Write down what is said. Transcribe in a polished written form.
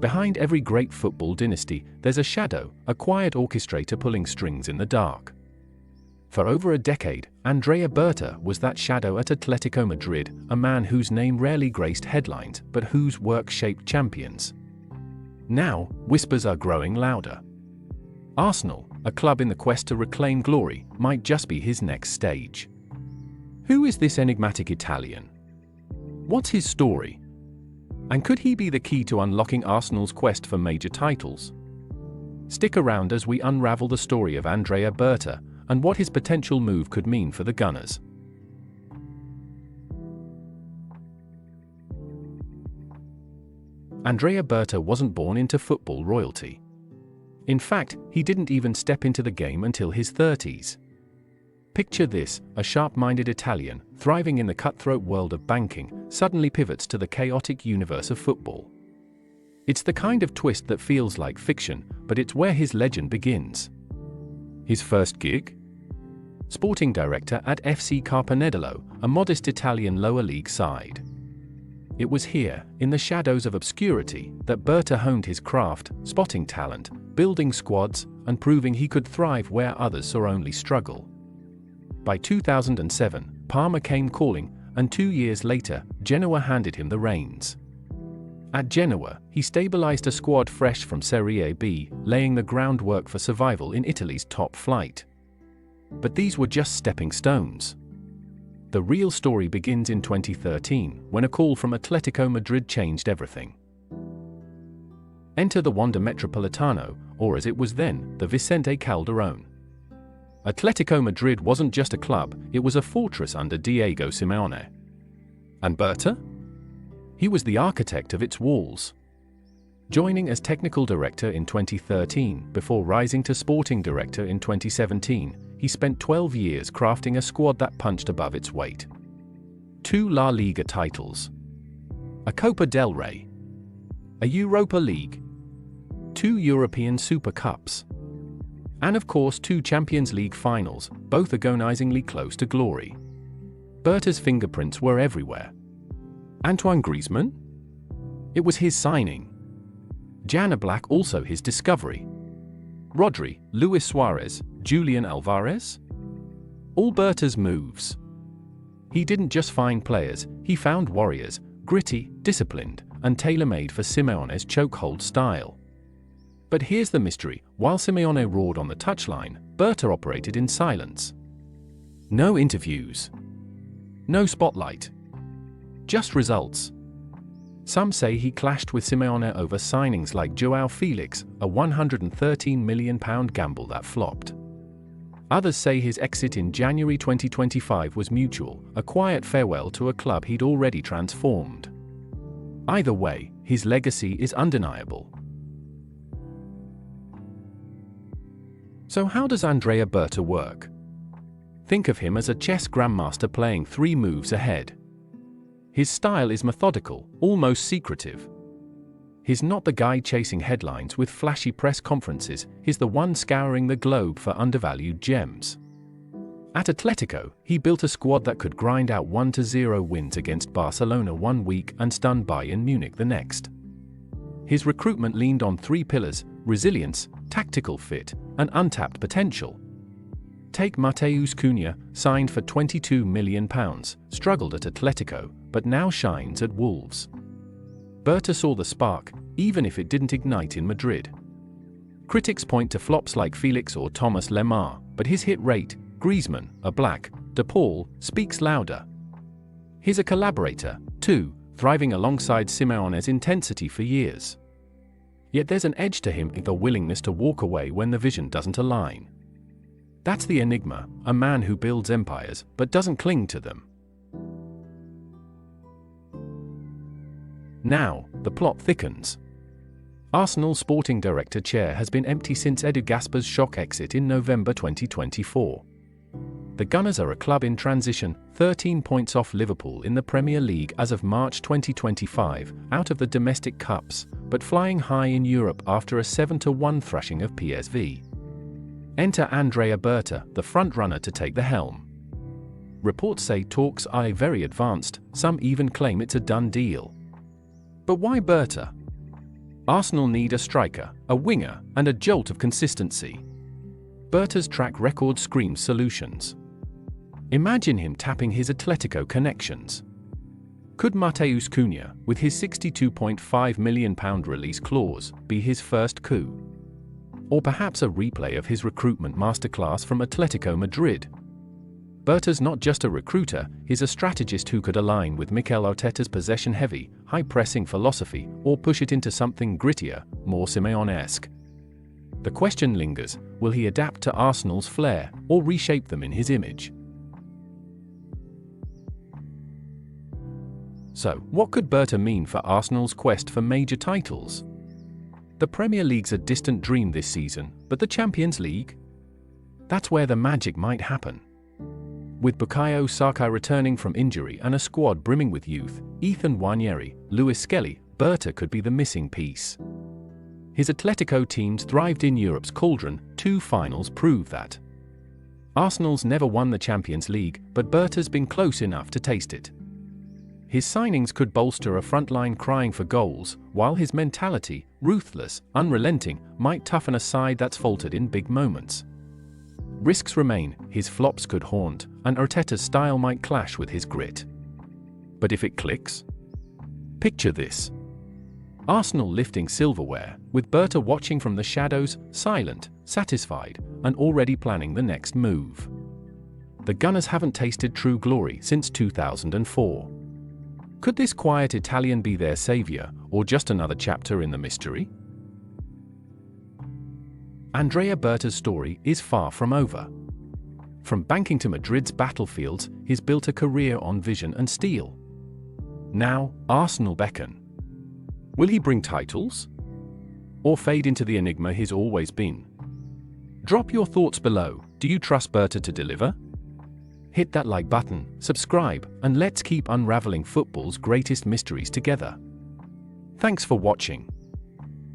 Behind every great football dynasty, there's a shadow, a quiet orchestrator pulling strings in the dark. For over a decade, Andrea Berta was that shadow at Atlético Madrid, a man whose name rarely graced headlines but whose work shaped champions. Now, whispers are growing louder. Arsenal, a club in the quest to reclaim glory, might just be his next stage. Who is this enigmatic Italian? What's his story? And could he be the key to unlocking Arsenal's quest for major titles? Stick around as we unravel the story of Andrea Berta and what his potential move could mean for the Gunners. Andrea Berta wasn't born into football royalty. In fact, he didn't even step into the game until his 30s. Picture this: a sharp-minded Italian, thriving in the cutthroat world of banking, suddenly pivots to the chaotic universe of football. It's the kind of twist that feels like fiction, but it's where his legend begins. His first gig? Sporting director at FC Carpenedolo, a modest Italian lower league side. It was here, in the shadows of obscurity, that Berta honed his craft, spotting talent, building squads, and proving he could thrive where others saw only struggle. By 2007, Parma came calling, and 2 years later, Genoa handed him the reins. At Genoa, he stabilized a squad fresh from Serie B, laying the groundwork for survival in Italy's top flight. But these were just stepping stones. The real story begins in 2013, when a call from Atlético Madrid changed everything. Enter the Wanda Metropolitano, or as it was then, the Vicente Calderón. Atlético Madrid wasn't just a club, it was a fortress under Diego Simeone. And Berta? He was the architect of its walls. Joining as technical director in 2013, before rising to sporting director in 2017, he spent 12 years crafting a squad that punched above its weight. 2 La Liga titles, a Copa del Rey, a Europa League, 2 European Super Cups, and of course 2 Champions League finals, both agonizingly close to glory. Berta's fingerprints were everywhere. Antoine Griezmann? It was his signing. Jan Oblak also his discovery. Rodri, Luis Suarez, Julian Alvarez? All Berta's moves. He didn't just find players, he found warriors, gritty, disciplined, and tailor-made for Simeone's chokehold style. But here's the mystery: while Simeone roared on the touchline, Berta operated in silence. No interviews. No spotlight. Just results. Some say he clashed with Simeone over signings like João Felix, a £113 million gamble that flopped. Others say his exit in January 2025 was mutual, a quiet farewell to a club he'd already transformed. Either way, his legacy is undeniable. So how does Andrea Berta work? Think of him as a chess grandmaster playing 3 moves ahead. His style is methodical, almost secretive. He's not the guy chasing headlines with flashy press conferences, he's the one scouring the globe for undervalued gems. At Atletico, he built a squad that could grind out 1-0 wins against Barcelona one week and stun Bayern Munich the next. His recruitment leaned on 3 pillars: resilience, tactical fit, and untapped potential. Take Mateus Cunha, signed for £22 million, struggled at Atletico, but now shines at Wolves. Berta saw the spark, even if it didn't ignite in Madrid. Critics point to flops like Felix or Thomas Lemar, but his hit rate, Griezmann, Oblak, De Paul, speaks louder. He's a collaborator, too, thriving alongside Simeone's intensity for years. Yet there's an edge to him, the willingness to walk away when the vision doesn't align. That's the enigma, a man who builds empires but doesn't cling to them. Now, the plot thickens. Arsenal's sporting director chair has been empty since Edu Gasper's shock exit in November 2024. The Gunners are a club in transition, 13 points off Liverpool in the Premier League as of March 2025, out of the domestic cups, but flying high in Europe after a 7-1 thrashing of PSV. Enter Andrea Berta, the front-runner to take the helm. Reports say talks are very advanced, some even claim it's a done deal. But why Berta? Arsenal need a striker, a winger, and a jolt of consistency. Berta's track record screams solutions. Imagine him tapping his Atletico connections. Could Matheus Cunha, with his £62.5 million release clause, be his first coup? Or perhaps a replay of his recruitment masterclass from Atlético Madrid? Berta's not just a recruiter, he's a strategist who could align with Mikel Arteta's possession-heavy, high-pressing philosophy or push it into something grittier, more Simeone-esque. The question lingers, will he adapt to Arsenal's flair or reshape them in his image? So, what could Berta mean for Arsenal's quest for major titles? The Premier League's a distant dream this season, but the Champions League? That's where the magic might happen. With Bukayo Saka returning from injury and a squad brimming with youth, Ethan Nwaneri, Lewis Skelly, Berta could be the missing piece. His Atletico teams thrived in Europe's cauldron, 2 finals prove that. Arsenal's never won the Champions League, but Berta's been close enough to taste it. His signings could bolster a front line crying for goals, while his mentality, ruthless, unrelenting, might toughen a side that's faltered in big moments. Risks remain, his flops could haunt, and Arteta's style might clash with his grit. But if it clicks? Picture this. Arsenal lifting silverware, with Berta watching from the shadows, silent, satisfied, and already planning the next move. The Gunners haven't tasted true glory since 2004. Could this quiet Italian be their savior, or just another chapter in the mystery? Andrea Berta's story is far from over. From banking to Madrid's battlefields, he's built a career on vision and steel. Now, Arsenal beckon. Will he bring titles? Or fade into the enigma he's always been? Drop your thoughts below. Do you trust Berta to deliver? Hit that like button, subscribe, and let's keep unraveling football's greatest mysteries together. Thanks for watching.